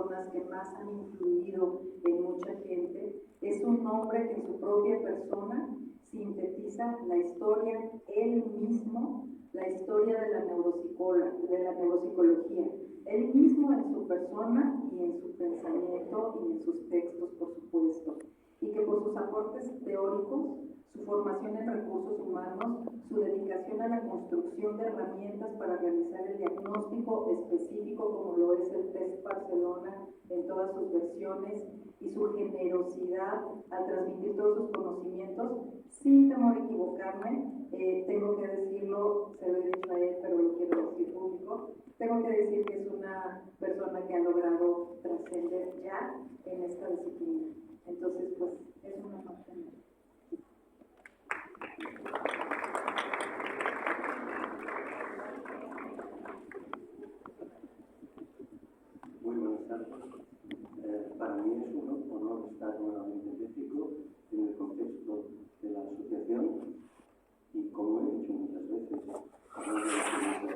personas que más han influido en mucha gente. Es un hombre que en su propia persona sintetiza la historia, él mismo, la historia de la neuropsicología. Él mismo en su persona y en su pensamiento y en sus textos, por supuesto. Y que por sus aportes teóricos, su formación en recursos humanos, su dedicación a la construcción de herramientas para realizar el diagnóstico específico, como lo es el test Barcelona en todas sus versiones, y su generosidad al transmitir todos sus conocimientos, sin temor a equivocarme, tengo que decirlo, se lo he dicho a él, pero lo quiero decir público, tengo que decir que es una persona que ha logrado trascender ya en esta disciplina. Entonces, pues, es una parte. Muy buenas tardes. Para mí es un honor estar nuevamente en México en el contexto de la asociación y, como he dicho muchas veces, hablar de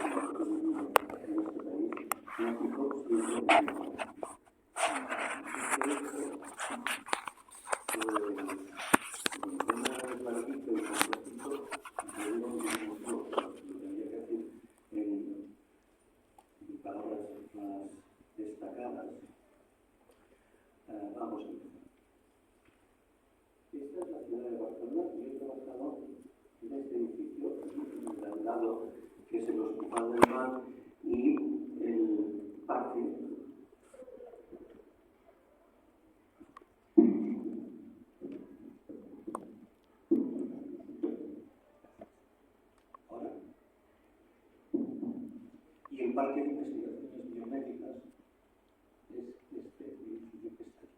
los que vivido en este país, México siempre es México. Palabras más destacadas. Vamos a empezar. Esta es la ciudad de Barcelona y he trabajado en este edificio, al lado, que es el Hospital del Mar y el parque. Ahora. Y el parque de investigaciones biomédicas es este edificio que está aquí,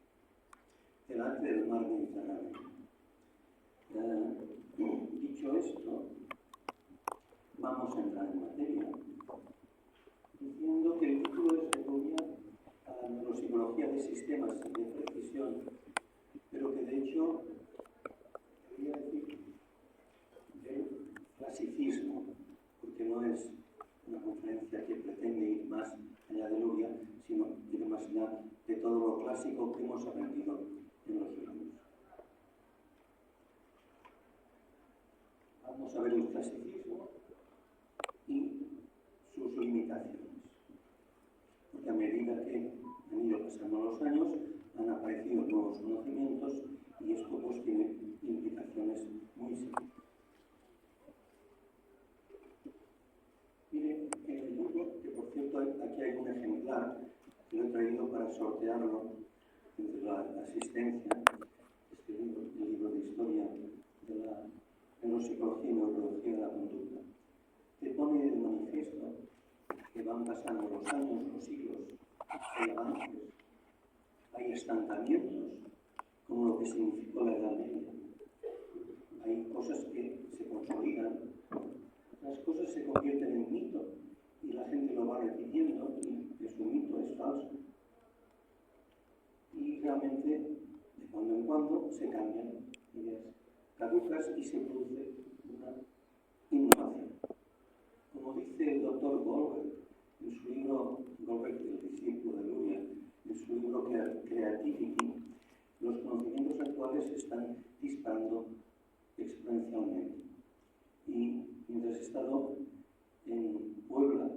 delante del mar Mediterráneo. Dicho esto, vamos a entrar en materia, diciendo que el título es Renuncia a la neuropsicología de sistemas y de precisión, pero que de hecho debería decir del clasicismo, porque no es una conferencia que pretende ir más allá de Luria, sino ir más allá de todo lo clásico que hemos aprendido en los libros. Vamos a ver el clasicismo y sus limitaciones, porque a medida que han ido pasando los años han aparecido nuevos conocimientos y esto pues tiene implicaciones muy serias. Miren, en el libro, que por cierto aquí hay un ejemplar que lo he traído para sortearlo entre la asistencia, este libro, el libro de historia de la neuropsicología y neurología de la conducta, que pone de manifiesto que van pasando los años, los siglos, hay avances, hay estancamientos, como lo que significó la Edad Media. Hay cosas que se consolidan, las cosas se convierten en mito y la gente lo va repitiendo y que su mito es falso. Y realmente, de cuando en cuando, se cambian ideas caducas y se produce una innovación. Como dice el doctor Goldberg en su libro, Goldberg, el discípulo de Luria, en su libro Creativity, los conocimientos actuales se están disparando exponencialmente. Y mientras he estado en Puebla,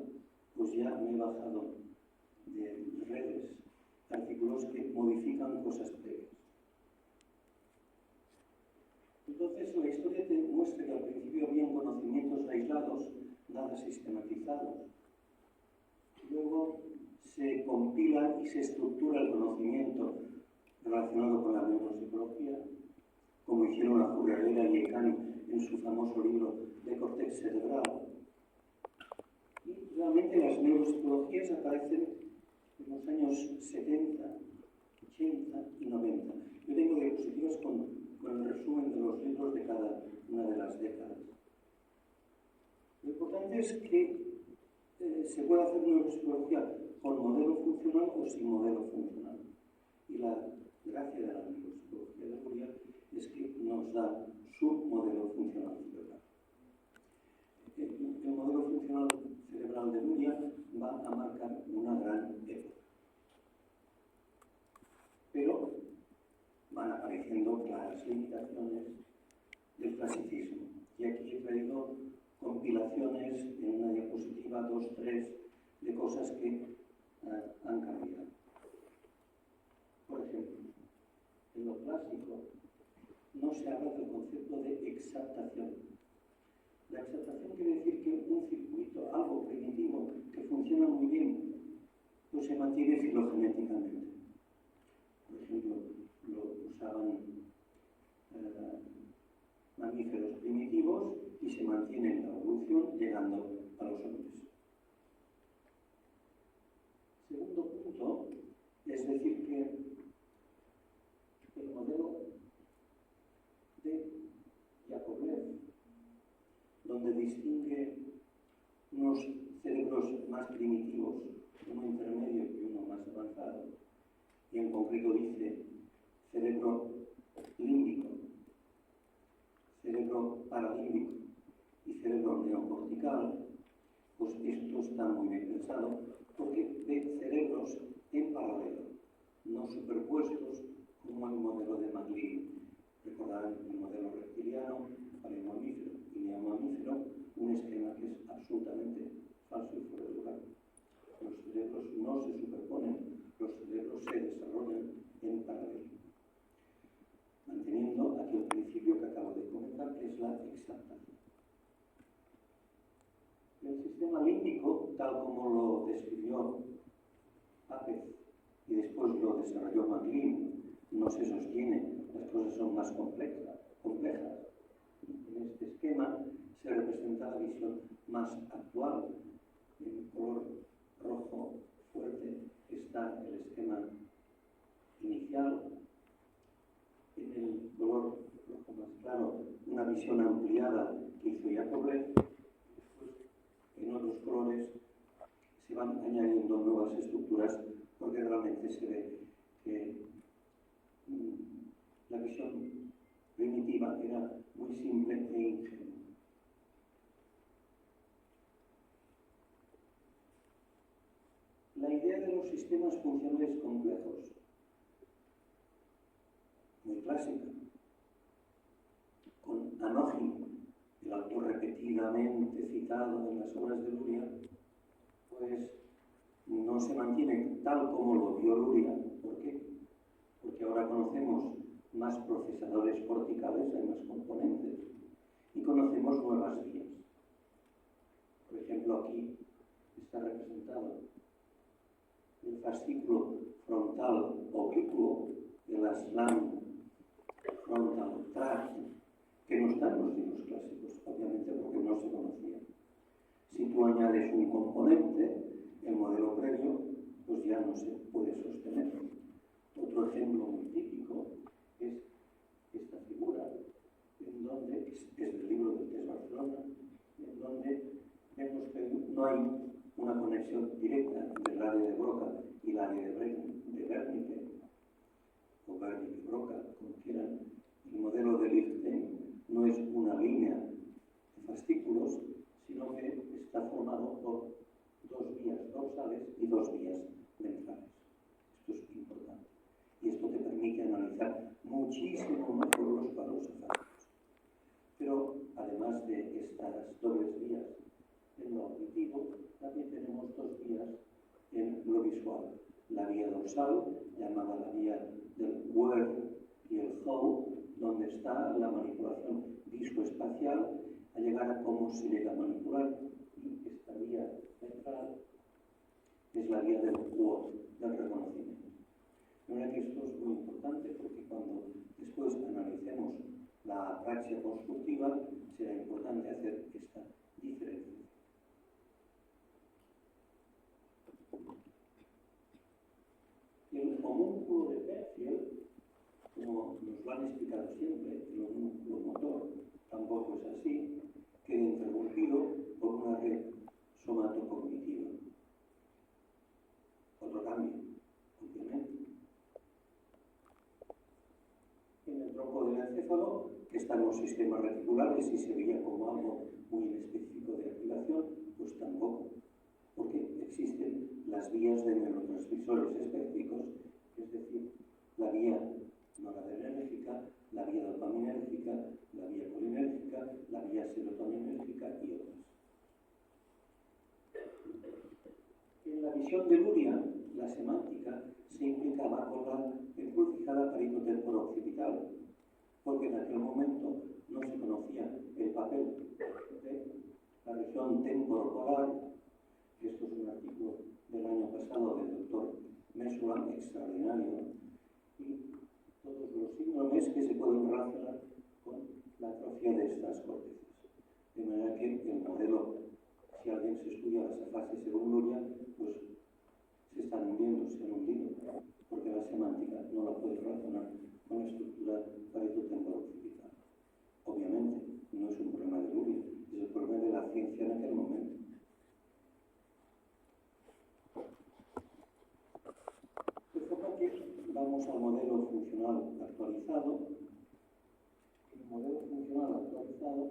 pues ya me he bajado de redes artículos que modifican cosas previas. Entonces, la historia te muestra que al principio habían conocimientos aislados, nada sistematizados. Luego se compila y se estructura el conocimiento relacionado con la neuropsicología, como hicieron la Hurrerera y Eckhart en su famoso libro de córtex cerebral. Y realmente las neuropsicologías aparecen en los años 70, 80 y 90. Yo tengo diapositivas con el resumen de los libros de cada una de las décadas. Lo importante es que se puede hacer neuropsicología con modelo funcional o sin modelo funcional. Y la gracia de la neuropsicología de Luria es que nos da su modelo funcional cerebral. El modelo funcional cerebral de Luria va a marcar una gran época. con claras limitaciones del clasicismo. Y aquí he traído compilaciones en una diapositiva, 2, 3, de cosas que han cambiado. Por ejemplo, en lo clásico no se habla del concepto de exaptación. La exaptación quiere decir que un circuito, algo primitivo, que funciona muy bien, pues se mantiene filogenéticamente. Por ejemplo, lo usaban mamíferos primitivos y se mantiene en la evolución llegando a los hombres. Segundo punto, es decir que el modelo de Yakovlev, donde distingue unos cerebros más primitivos, uno intermedio y uno más avanzado, y en concreto dice cerebro límbico, cerebro paralímbico y cerebro neocortical, pues esto está muy bien pensado porque ve cerebros en paralelo, no superpuestos como el modelo de MacLean. Recordarán el modelo reptiliano, paleomamífero y neomamífero, un esquema que es absolutamente falso y fuera de lugar. Los cerebros no se superponen, los cerebros se desarrollan en paralelo, manteniendo aquel principio que acabo de comentar, que es la exaptación. El sistema límbico, tal como lo describió Apez y después lo desarrolló MacLean, no se sostiene, las cosas son más complejas. En este esquema se representa la visión más actual. En color rojo fuerte está el esquema inicial, en el color rojo más claro una visión ampliada que hizo Yakovlev. En otros colores se van añadiendo nuevas estructuras porque realmente se ve que la visión primitiva era muy simple e ingenua. La idea de los sistemas funcionales complejos, muy clásica, con Anógino, el autor repetidamente citado en las obras de Luria, pues no se mantiene tal como lo vio Luria. ¿Por qué? Porque ahora conocemos más procesadores corticales, hay más componentes, y conocemos nuevas vías. Por ejemplo, aquí está representado el fascículo frontal oblicuo de la SLAM frontal tract, que no está en los libros clásicos, obviamente porque no se conocía. Si tú añades un componente, el modelo previo, pues ya no se puede sostener. Otro ejemplo muy típico es esta figura, en donde es del libro del TES Barcelona, en donde vemos que no hay una conexión directa entre el área de Broca y el área de Wernicke, o Wernicke-Broca, como quieran. El modelo de Lichtenstein no es una línea de fascículos, sino que está formado por dos vías dorsales y dos vías ventrales. Esto es importante. Y esto te permite analizar muchísimo mejor los cuadros afánicos. Pero además de estas dobles vías en lo auditivo, también tenemos dos vías en lo visual. La vía dorsal, llamada la vía del where y el how, donde está la manipulación visoespacial, a llegar a cómo se llega a manipular. Y esta vía central es la vía del what, del reconocimiento. De manera que esto es muy importante porque cuando después analicemos la apraxia constructiva, será importante hacer esta diferencia. El homúnculo de Peirfield, como nos lo han explicado siempre, el homúnculo motor tampoco es así, queda interrumpido por una red somatocognitiva. Otro cambio, obviamente. En el tronco del encéfalo, que están los sistemas reticulares y se veía como algo muy inespecífico de activación, pues tampoco, porque existen las vías de neurotransmisores específicos, es decir, la vía noradrenérgica dopaminérgica, la vía dopaminérgica, la vía colinérgica, la vía serotoninérgica y otras. En la visión de Luria, la semántica se implicaba con la encrucijada parito-temporo-occipital, porque en aquel momento no se conocía el papel de la región temporopolar. Esto es un artículo del año pasado del doctor Mesulam, extraordinario, y todos los síndromes que se pueden relacionar con la atrofia de estas cortezas. De manera que el modelo, si alguien se estudia las fases según Luria, pues se están hundiendo, se han hundido, porque la semántica no la puede relacionar con la estructura parito-temporo-occipital. Obviamente, no es un problema de Luria, es el problema de la ciencia en aquel momento. De forma que vamos al modelo funcional actualizado. El modelo funcional actualizado,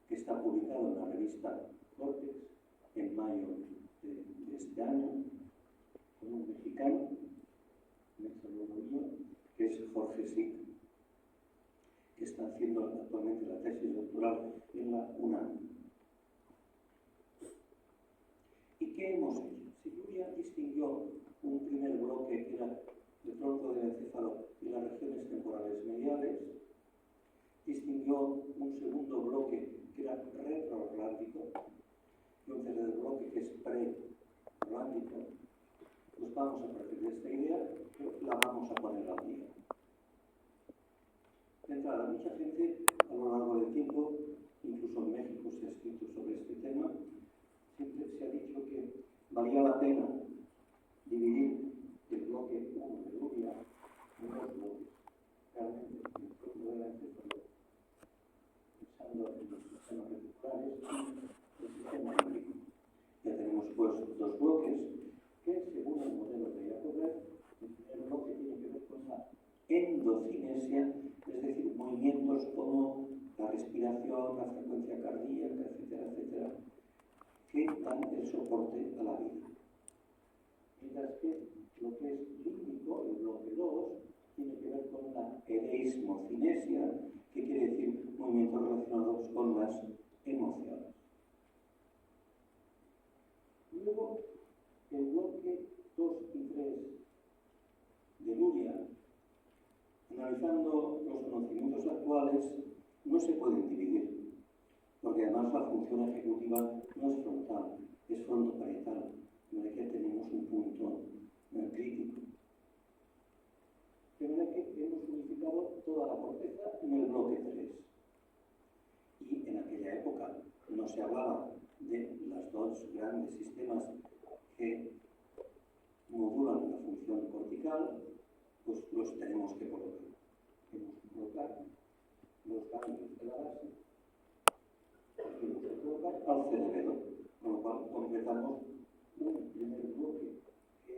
que está publicado en la revista Cortex en mayo de este año, con un mexicano, que es Jorge Sic, que está haciendo actualmente la tesis doctoral en la UNAM. ¿Y qué hemos hecho? Si Luria distinguió un primer bloque que era el tronco del encéfalo y las regiones temporales mediales, distinguió un segundo bloque que era retroatlántico y un tercer bloque que es preatlántico, pues vamos a partir de esta idea, pero la vamos a poner al día. De entrada, mucha gente a lo largo del tiempo, incluso en México se ha escrito sobre este tema, siempre se ha dicho que valía la pena dividir el bloque 1 de Luria en dos bloques. Realmente, el tronco del encéfalo, pensando en los sistemas reticulares y el sistema límbico. Ya tenemos pues dos bloques que, según el modelo de Jacobi, el primer bloque tiene que ver con la endocinesia, es decir, movimientos como la respiración, la frecuencia cardíaca, etcétera, etcétera, que dan el soporte a la vida. Mientras que lo que es límbico, el bloque 2, tiene que ver con la edeismocinesia, que quiere decir movimientos relacionados con las emociones. Luego, el bloque 2 y 3 de Luria, analizando los conocimientos actuales, no se pueden dividir, porque además la función ejecutiva no es frontal, es frontoparietal, de manera que tenemos un punto crítico. De manera que hemos unificado toda la corteza en el bloque 3. Y en aquella época no se hablaba de los dos grandes sistemas que modulan la función cortical, pues los tenemos que colocar. Tenemos que colocar los ganglios de la base, tenemos que colocar al cerebelo, con lo cual completamos un primer bloque que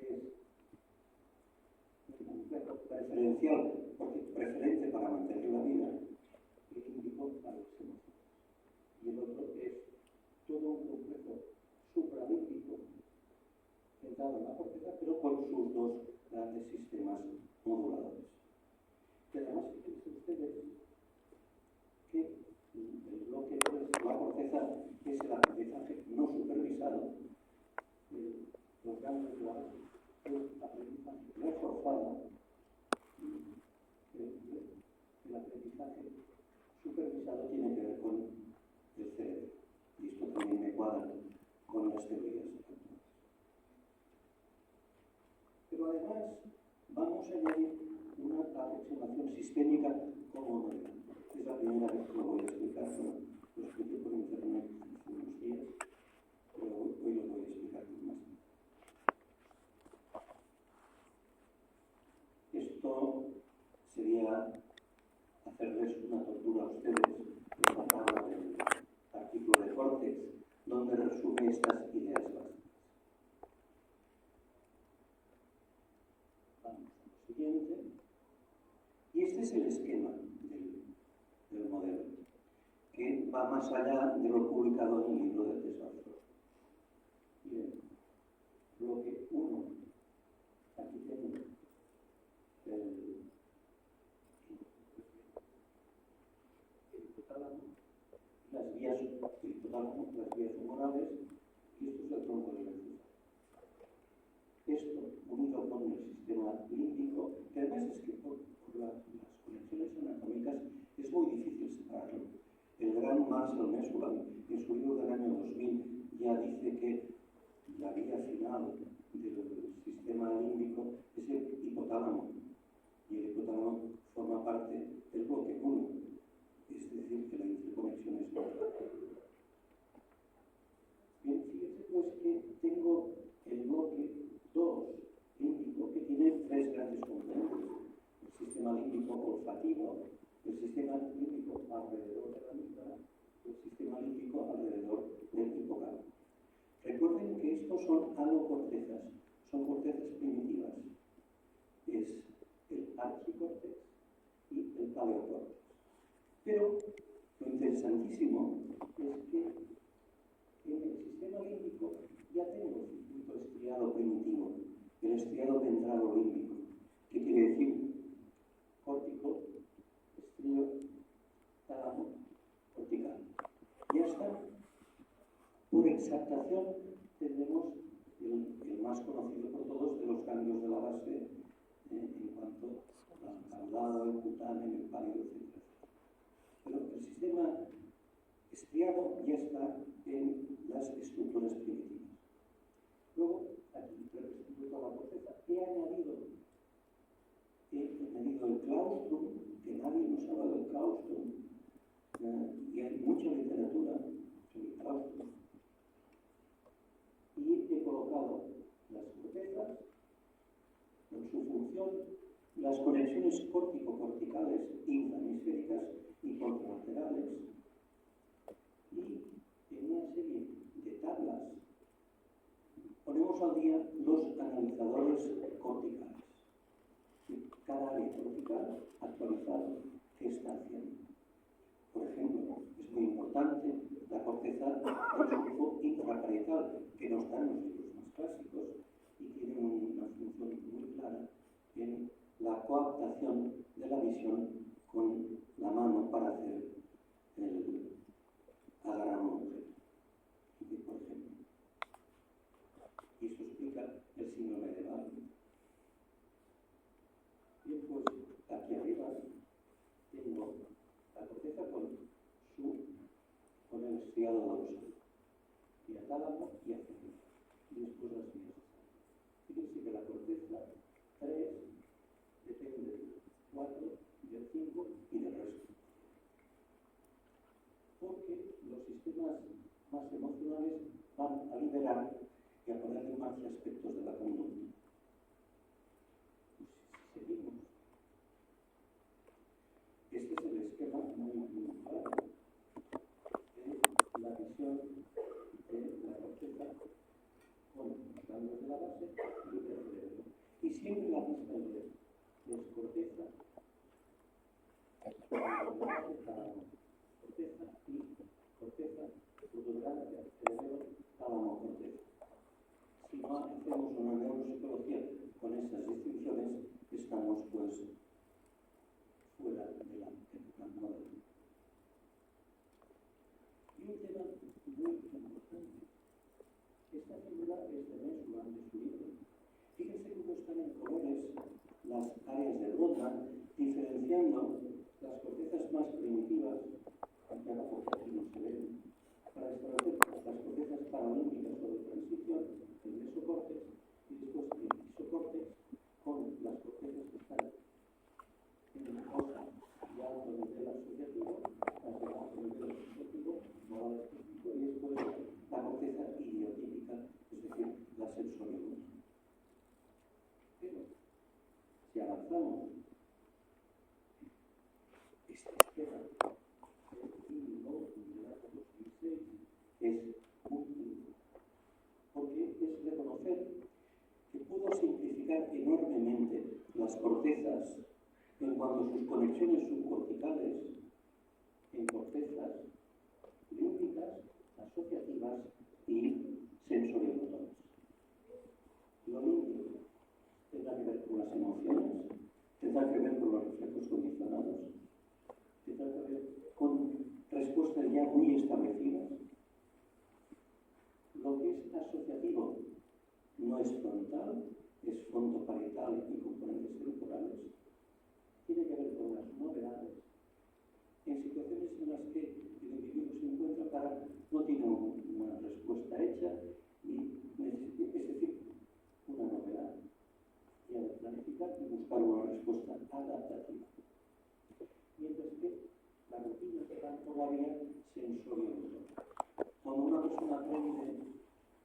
es un preferencial, porque preferente para mantener la vida, y límbico para las emociones. Y el otro es todo un complejo supralímbico centrado en la corteza, pero con sus dos grandes sistemas moduladores. Y además, fíjense ustedes que el bloque 3, la corteza, es el aprendizaje no supervisado, los grandes de la base, el aprendizaje reforzado, el aprendizaje supervisado tiene que ver con el cerebro. Y esto también me cuadra con las teorías actuales. Pero además, vamos a añadir una aproximación sistémica como modelo. Es la primera vez que lo voy a explicar, ¿no? Lo expliqué por internet hace unos días, pero hoy lo voy a explicar con más. Esto sería hacerles una tortura a ustedes, esta tabla del artículo de Cortex, donde resume estas ideas básicas. Vamos a lo siguiente. Y este es el esquema del modelo, que va más allá de lo publicado en el libro del desarrollo. Bien, bloque 1, aquí tengo hipotálamo, las vías humorales, y esto es el tronco del encéfalo. Esto, unido con el sistema límbico, que además es que por las conexiones anatómicas es muy difícil separarlo. El gran Marcel Mesulam, en su libro del año 2000, ya dice que la vía final del sistema límbico es el hipotálamo, y el hipotálamo forma parte del bloque 1, es decir, que la interconexión es muy clara. Bien, fíjense pues que tengo el bloque 2 límbico, que tiene tres grandes componentes: el sistema límbico olfativo, el sistema límbico alrededor de la amígdala, el sistema límbico alrededor del hipocampo. Recuerden que estos son alocortezas, son cortezas primitivas. Es el archicórtex y el paleocórtex. Pero lo interesantísimo es que en el sistema límbico ya tengo el circuito estriado primitivo, el estriado ventralo-límbico. ¿Qué quiere decir? Córtico, estrío, tálamo, cortical. Ya está. Por exaltación tendremos el más conocido por todos de los ganglios de la base en cuanto al caudado, el cutáneo, el pálido, etc. Pero el sistema estriado ya está en las estructuras primitivas. Luego, aquí represento toda la corteza. He añadido el claustrum, que nadie nos habla del claustrum, y hay mucha literatura sobre el claustrum. Y he colocado las cortezas con su función, las conexiones córtico-corticales, infrahemisféricas y contralaterales, y en una serie de tablas ponemos al día los analizadores corticales. Cada área cortical actualizado qué está haciendo. Por ejemplo, es muy importante la corteza del surco intraparietal, que no está en los libros más clásicos y tiene una función muy clara en la coaptación de la visión con la mano para hacer agarrar un objeto. Por ejemplo, y esto explica el síndrome de Bartlett. Bien, pues aquí arriba tengo la corteza con el estriado dorsal, y a tálamo y a cérebro, y después las vías. Fíjense que la corteza 3 depende del 4, del 5 y del resto. Porque los sistemas más emocionales van a liberar y a poner en marcha aspectos de la conducta. Si seguimos, este es el esquema muy claro de la visión de la corteza con los ganglios de la base y del cerebro. Y siempre la misma idea es corteza, corteza y corteza, fotográfica, cerebro, tálamo, corteza. Si no hacemos una neuropsicología con esas distinciones, estamos pues fuera de la época moderna. Y un tema muy importante. Esta figura es de Mesulam, de su libro. Fíjense cómo están en colores las áreas de Brodmann, diferenciando las cortezas más primitivas, aunque aquí no se ven, para establecer las cortezas paralímpicas o de transición, el mesocórtex, y después el isocórtex, con las cortezas que están en la hoja de alto nivel asociativo, las de bajo nivel asociativo, moral específico, y después la corteza idiotípica, es decir, la sensorial. Pero, si avanzamos, este esquema del índigo del año 2006 es útil, porque es reconocer que pudo simplificar enormemente las cortezas en cuanto a sus conexiones subcorticales en cortezas límbicas, asociativas y sensoriomotores. Lo límbico tendrá que ver con las emociones, tendrá que ver con los reflejos condicionados, tendrá que ver con respuestas ya muy establecidas, corporal y componentes temporales, tiene que ver con las novedades en situaciones en las que el individuo se encuentra no tiene una respuesta hecha y necesita, es decir, una novedad, y ha de planificar y buscar una respuesta adaptativa. Mientras que la rutina se da por la vía sensorio-motor. Cuando una persona aprende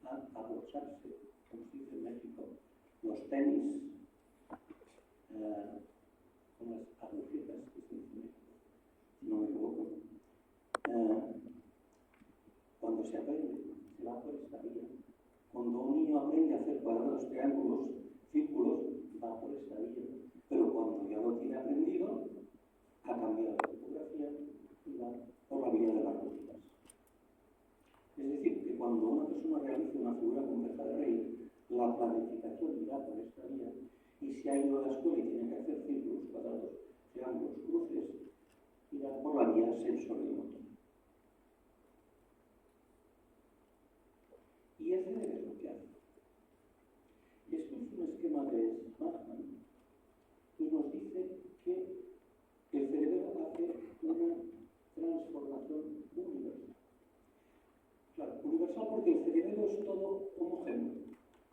a abrocharse, como se dice en México, los tenis, con las agujetas que se dice en México, si no me equivoco, cuando se aprende, se va por esta vía. Cuando un niño aprende a hacer cuadrados, triángulos, círculos, va por esta vía. Pero cuando ya lo tiene aprendido, ha cambiado de topografía y va por la vía de las rutinas. Es decir, que cuando una persona realiza una figura compleja de reír, la planificación irá por esta vía, y si ha ido a la escuela y tiene que hacer círculos, cuadrados, triángulos, cruces, irá por la vía sensorio-motor. Y el cerebro es lo que hace. Esto es un esquema de Smartman y nos dice que el cerebro hace una transformación universal. Claro, universal porque el cerebro es todo homogéneo.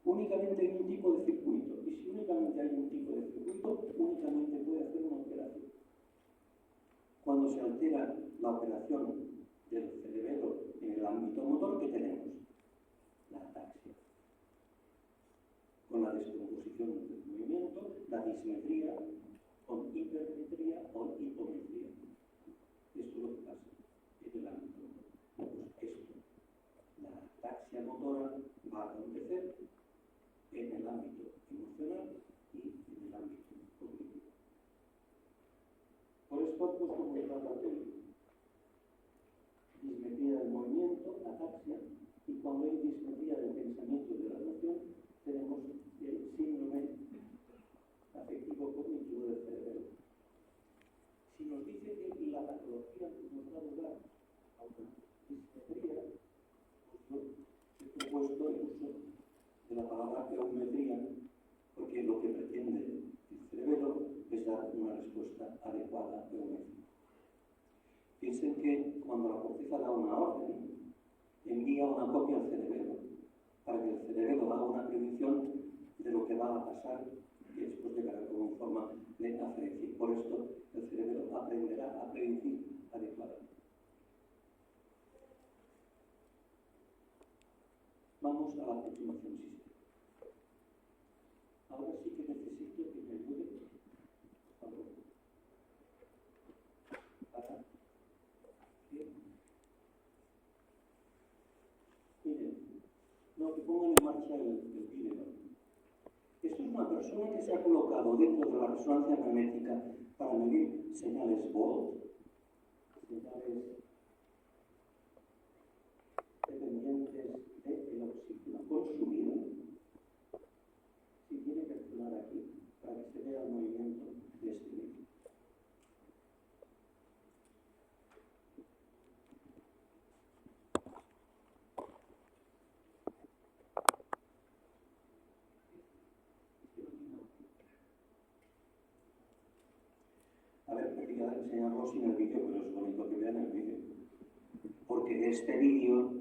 Únicamente hay un tipo de circuito. Y si únicamente hay un tipo de circuito, únicamente puede hacer una operación. Cuando se altera la operación del cerebro en el ámbito motor, ¿qué tenemos? La ataxia. Con la descomposición del movimiento, la dismetría, con hipermetría o hipometría. Esto es lo que pasa en el ámbito motor. Pues esto, la ataxia motora va a acontecer en el ámbito emocional y en el ámbito cognitivo. Por esto, pues como trata aquí, dismetría del movimiento, ataxia, y cuando hay dismetría del pensamiento y de la emoción, tenemos el síndrome afectivo cognitivo del cerebro. Si nos dice que la patología nos da lugar a una dismetría, pues yo he propuesto el uso de la palabra eumetría, porque lo que pretende el cerebro es dar una respuesta adecuada a eumetría. Piensen que cuando la corteza da una orden, envía una copia al cerebro, para que el cerebro haga una predicción de lo que va a pasar y después llegará como forma de aferencia. Por esto el cerebro aprenderá a predecir adecuadamente. Vamos a la aproximación sistémica. Ahora sí que necesito que me ayude, por favor, para que, miren, no, que pongan en marcha el vídeo. Esto es una persona que se ha colocado dentro de la resonancia magnética para medir señales Volt, señales dependientes del oxígeno consumido. Si tiene que accionar aquí para que se vea el movimiento de este vídeo. A ver, quería enseñarlo sin el vídeo, pero es bonito que vean el vídeo. Porque de este vídeo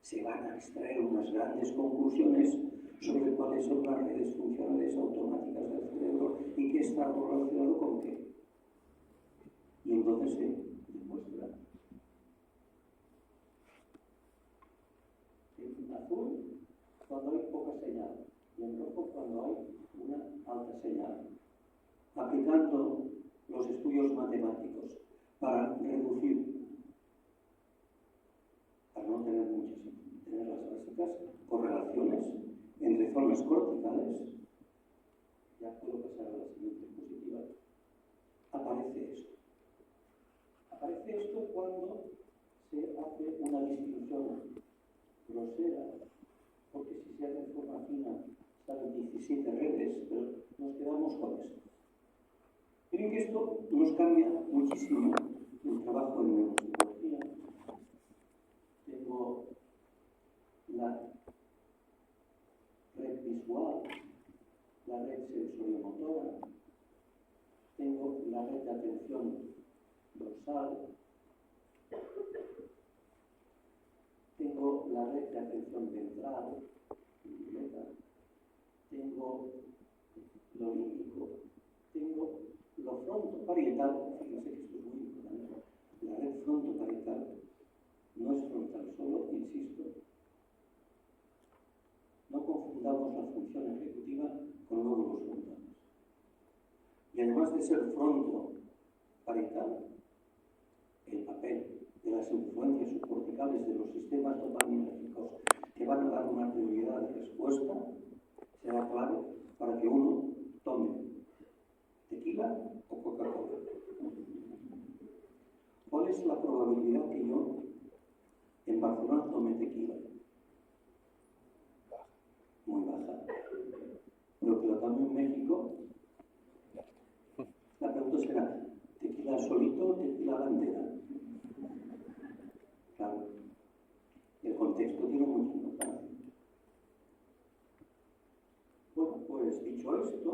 se van a extraer unas grandes conclusiones sobre cuáles son las redes funcionales automáticas del cerebro y qué está relacionado con qué. Y entonces se demuestra en azul cuando hay poca señal y en rojo cuando hay una alta señal. Aplicando los estudios matemáticos para reducir, para no tener muchas, tener las básicas, correlaciones entre zonas corticales, ya puedo pasar a la siguiente diapositiva, aparece esto. Aparece esto cuando se hace una distinción grosera, porque si se hace de forma fina salen 17 redes, pero nos quedamos con esto. Miren que esto nos cambia muchísimo el trabajo en neuropsicología. Tengo la red visual, la red sensoriomotora, tengo la red de atención dorsal, tengo la red de atención ventral, tengo lo límbico, tengo lo frontoparietal, fíjense que esto es muy importante, la red frontoparietal no es frontal solo, insisto, no confundamos la función ejecutiva con lóbulos frontales. Y además de ser frontoparietal, el papel de las influencias subcorticales de los sistemas dopaminérgicos que van a dar una prioridad de respuesta será clave para que uno tome tequila o Coca-Cola. ¿Cuál es la probabilidad que yo en Barcelona tome tequila? Muy baja. Pero que lo tome en México, la pregunta será, ¿tequila solito o tequila bandera? Claro, el contexto tiene mucha importancia. Bueno, pues dicho esto,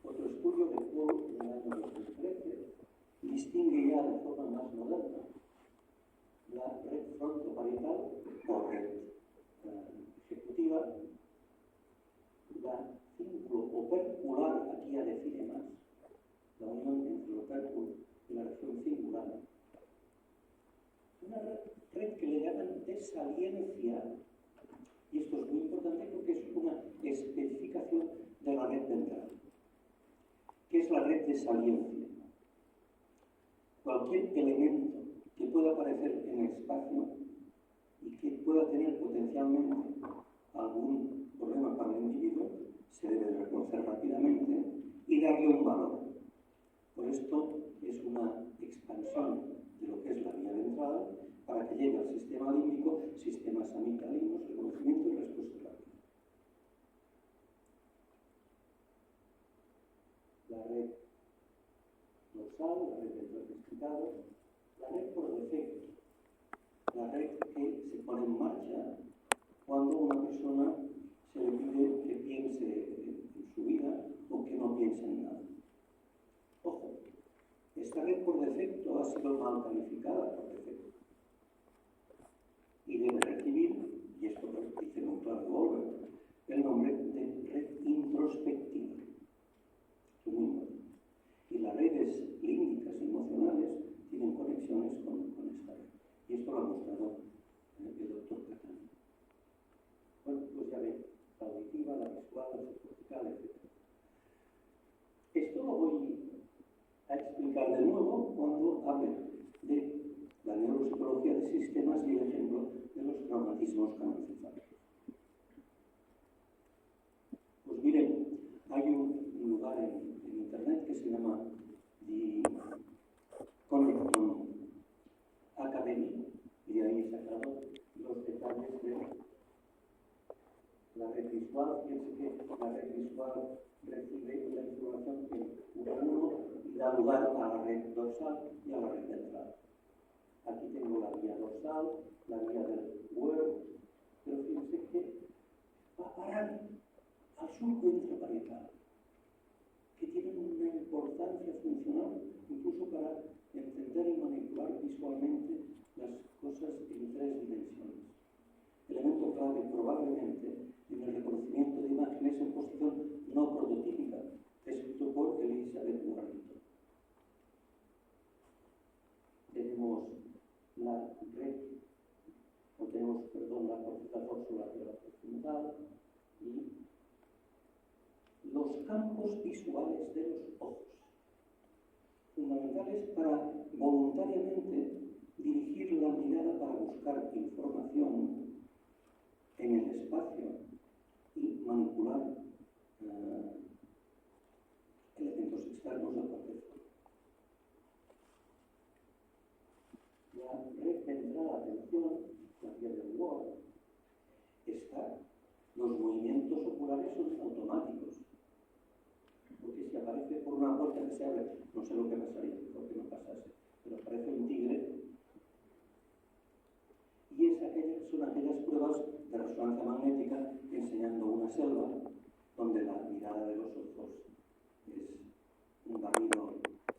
otro estudio de Paul en el año 2013 distingue ya de forma más moderna la red frontoparietal o red ejecutiva, la cínculo opercular, aquí ya define más, la unión entre el opérculo y la región cingular. Una red que le llaman desaliencia, y esto es muy importante porque es una especificación de la red ventral. ¿Qué es la red desaliencia? Cualquier elemento que pueda aparecer en el espacio y que pueda tener potencialmente algún problema para el individuo, se debe reconocer rápidamente y darle un valor. Por esto es una expansión de lo que es la vía ventral para que llegue al sistema límbico, sistemas amigdalinos, reconocimiento y respuesta rápida. La red dorsal, la red del explicado, la red por defecto, la red que se pone en marcha cuando una persona se le pide que piense en su vida o que no piense en nada. Ojo, esta red por defecto ha sido mal calificada por defecto y debe recibir, y esto lo dice muy claro Goldberg, el nombre de red introspectiva. Esto es muy importante. Y las redes límbicas y emocionales tienen conexiones con esta red. Y esto lo ha mostrado el doctor Catán. Bueno, pues ya ven, la auditiva, la visual, la subcortical, etc. Esto lo voy a explicar de nuevo cuando hable de la neuropsicología de sistemas y el ejemplo de los traumatismos craneoencefálicos. Pues miren, hay un lugar en internet que se llama The Connecton Academy, y de ahí he sacado los detalles de la red visual. Fíjense que la red visual recibe la información que uno y da lugar a la red dorsal y a la red ventral. Aquí tengo la vía dorsal, la vía del Word, pero fíjense que va a parar al surco intraparietal, que tienen una importancia funcional incluso para entender y manipular visualmente las cosas en 3 dimensiones. Elemento clave probablemente en el reconocimiento de imágenes en posición no prototípica, escrito por Elizabeth Warrington. Tenemos la red, o tenemos, perdón, la corteza dorsolateral frontal y los campos visuales de los ojos, fundamentales para voluntariamente dirigir la mirada para buscar información en el espacio y manipular elementos externos del corteza. La red ventral, atención, la vía del Word, los movimientos oculares son automáticos. Porque si aparece por una puerta que se abre, no sé lo que pasaría, porque no pasase, pero aparece un tigre, y son aquellas pruebas de resonancia magnética enseñando una selva, donde la mirada de los ojos es un barrido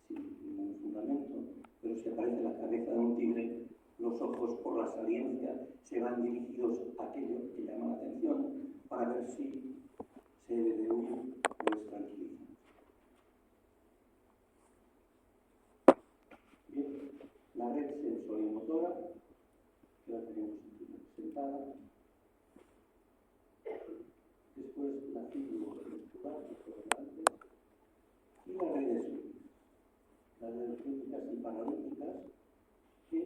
sin ningún fundamento, pero si aparece la cabeza de un tigre, los ojos por la saliencia se van dirigidos a aquello que llama la atención para ver si se debe de huir o es tranquilizante. Bien, la red sensorimotora, que la tenemos aquí representada. Después la fibromuscular, que fue antes, y las redes límbicas. Las redes límbicas y paralímpicas que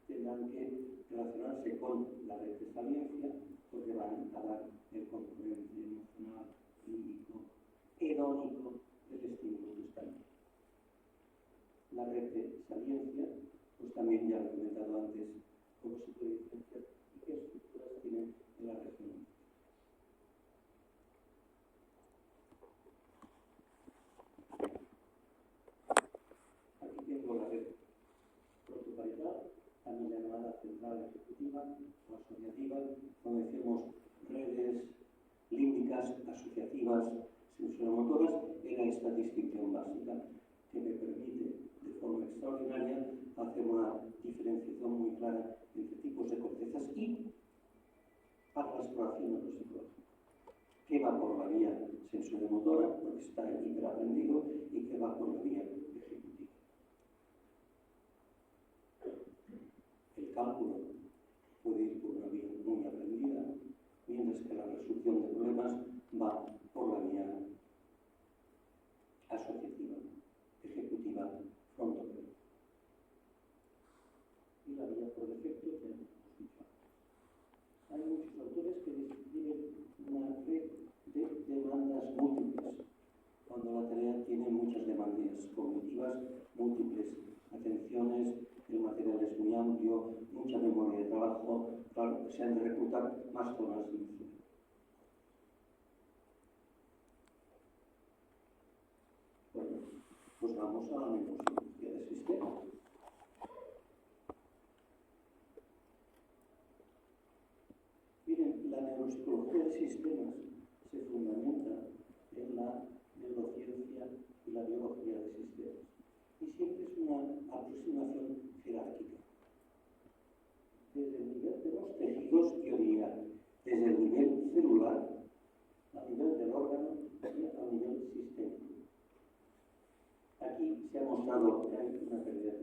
tendrán que relacionarse con la red de saliencia, porque van a dar el componente emocional, límbico, hedónico del estímulo que está aquí. La red de saliencia, pues también ya lo he comentado antes, cómo se puede diferenciar y qué estructuras tiene en la región. Aquí tengo la red protoparietal, también llamada central ejecutiva o asociativa, donde decimos redes límbicas, asociativas, sensoromotoras. Era esta distinción básica que me permite de forma extraordinaria hacer una diferenciación muy clara entre tipos de cortezas y para la exploración neuropsicológica. ¿Qué va por la vía sensorimotora, porque está hiperaprendido, y qué va por la vía ejecutiva? El cálculo puede ir por una vía muy aprendida, mientras que la resolución de problemas va por la vía asociativa, ejecutiva, frontotemporal. Y la vía por defecto ya hemos dicho antes. Hay muchos autores que describen una red de demandas múltiples, cuando la tarea tiene muchas demandas cognitivas múltiples, atenciones, el material es muy amplio, mucha memoria de trabajo, claro, se han de reclutar más zonas de cerebro. Bueno, pues vamos a la neuropsicología de sistemas. Miren, la neuropsicología de sistemas se fundamenta en la neurociencia y la biología de sistemas. Y siempre es una aproximación jerárquica. Desde el nivel de los tejidos, yo diría, desde el nivel celular, a nivel del órgano y a nivel sistémico. Aquí se ha mostrado que hay una pérdida de